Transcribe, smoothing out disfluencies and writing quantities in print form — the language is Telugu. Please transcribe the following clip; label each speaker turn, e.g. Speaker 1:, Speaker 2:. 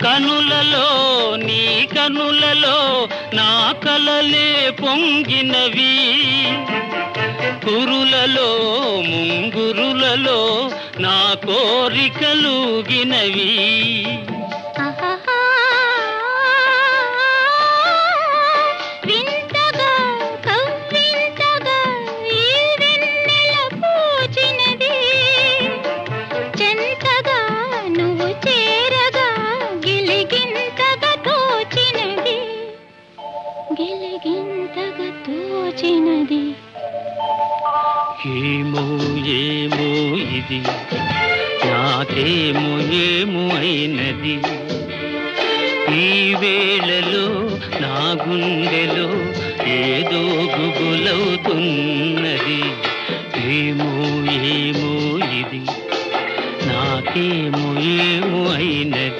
Speaker 1: కనులలో నీ కనులలో నా కలలే పొంగినవి, కురులలో ముంగురులలో నా కోరికలుగినవి. ఏమో ఏమో ఇది నాకేమో ఏమో అయినది, ఈ వేళలో నా గుండెలో ఏదో గుబులవుతున్నది. ఏమో ఏమో ఇది నాకేమో ఏమో అయినది.